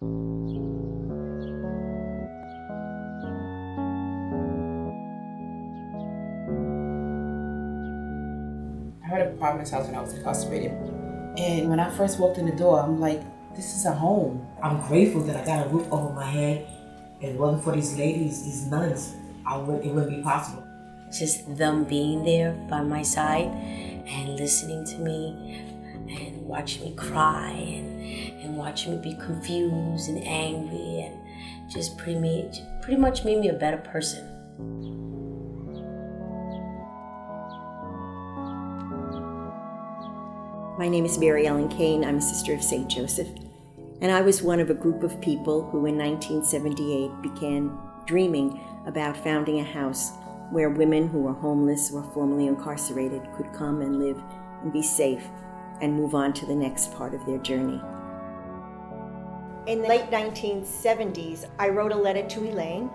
I heard of Providence House when I was incarcerated. And when I first walked in the door, I'm like, this is a home. I'm grateful that I got a roof over my head. If it wasn't for these ladies, these nuns, it wouldn't be possible. Just them being there by my side and listening to me and watching me cry and watching me be confused and angry and just pretty much made me a better person. My name is Mary Ellen Kane. I'm a sister of St. Joseph. And I was one of a group of people who in 1978 began dreaming about founding a house where women who were homeless or formerly incarcerated could come and live and be safe and move on to the next part of their journey. In the late 1970s, I wrote a letter to Elaine,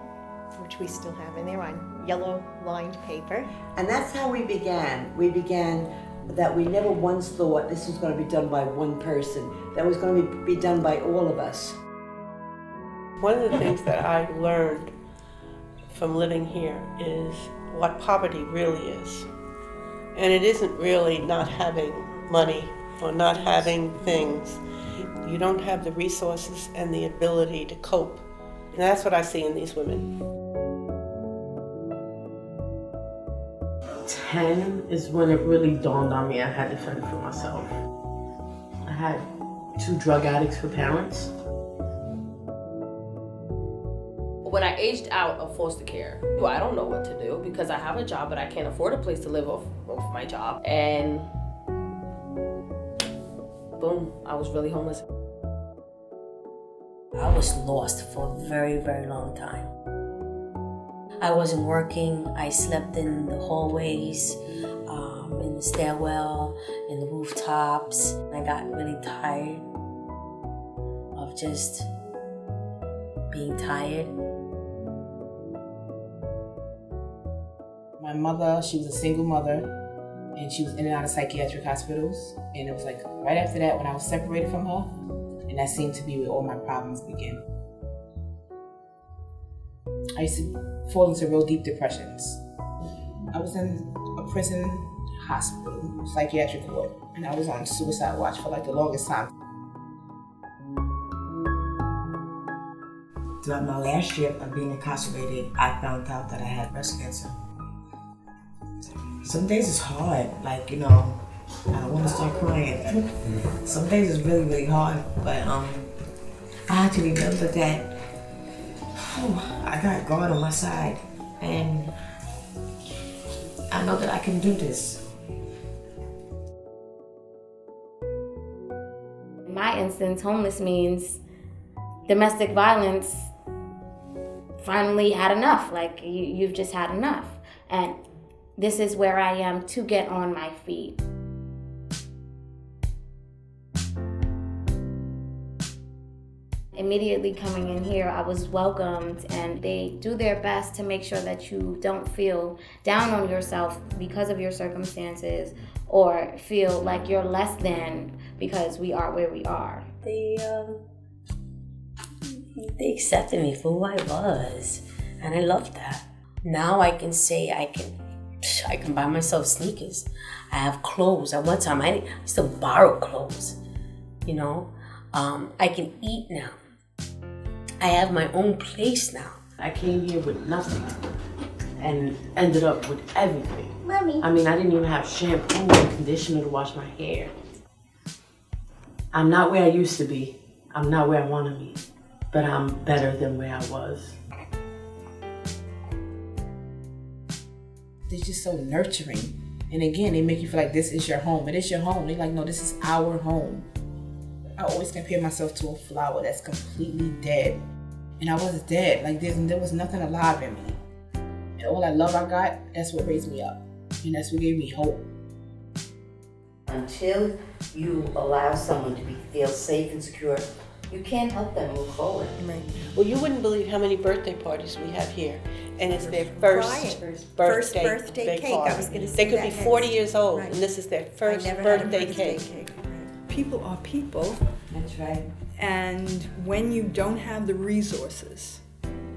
which we still have in there on yellow lined paper. And that's how we began. We began that we never once thought this was going to be done by one person, that was going to be done by all of us. One of the things that I learned from living here is what poverty really is. And it isn't really not having money or not having things. You don't have the resources and the ability to cope. And that's what I see in these women. 10 is when it really dawned on me I had to fend for myself. I had 2 drug addicts for parents. When I aged out of foster care, I don't know what to do because I have a job, but I can't afford a place to live off my job. And boom, I was really homeless. I was lost for a very, very long time. I wasn't working. I slept in the hallways, in the stairwell, in the rooftops. I got really tired of just being tired. My mother, she was a single mother, and she was in and out of psychiatric hospitals. And it was like right after that when I was separated from her, and that seemed to be where all my problems began. I used to fall into real deep depressions. I was in a prison hospital, psychiatric ward, and I was on suicide watch for like the longest time. Throughout my last year of being incarcerated, I found out that I had breast cancer. Some days it's hard, I don't want to start crying. Some days it's really, really hard, but I had to remember that I got God on my side, and I know that I can do this. In my instance, homeless means domestic violence finally had enough. You've just had enough. And this is where I am to get on my feet. Immediately coming in here, I was welcomed, and they do their best to make sure that you don't feel down on yourself because of your circumstances or feel like you're less than because we are where we are. They accepted me for who I was, and I loved that. Now I can say I can buy myself sneakers. I have clothes. At one time, I used to borrow clothes, I can eat now. I have my own place now. I came here with nothing and ended up with everything. Mommy. I didn't even have shampoo and conditioner to wash my hair. I'm not where I used to be. I'm not where I want to be, but I'm better than where I was. They're just so nurturing. And again, they make you feel like this is your home. It is your home. They're like, no, this is our home. I always compare myself to a flower that's completely dead. And I was dead. There was nothing alive in me. And all that love I got, that's what raised me up. And that's what gave me hope. Until you allow someone to feel safe and secure, you can't help them move forward. Right. Well, you wouldn't believe how many birthday parties we have here. And it's their first birthday cake. party. I was going to say they could be 40 years old, right. and this is their first birthday cake. cake. people are people. That's right. And when you don't have the resources,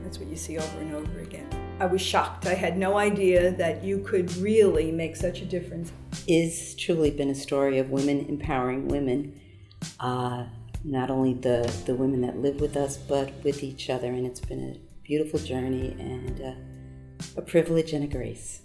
that's what you see over and over again. I was shocked. I had no idea that you could really make such a difference. It's truly been a story of women empowering women, not only the women that live with us, but with each other. And it's been a beautiful journey and a privilege and a grace.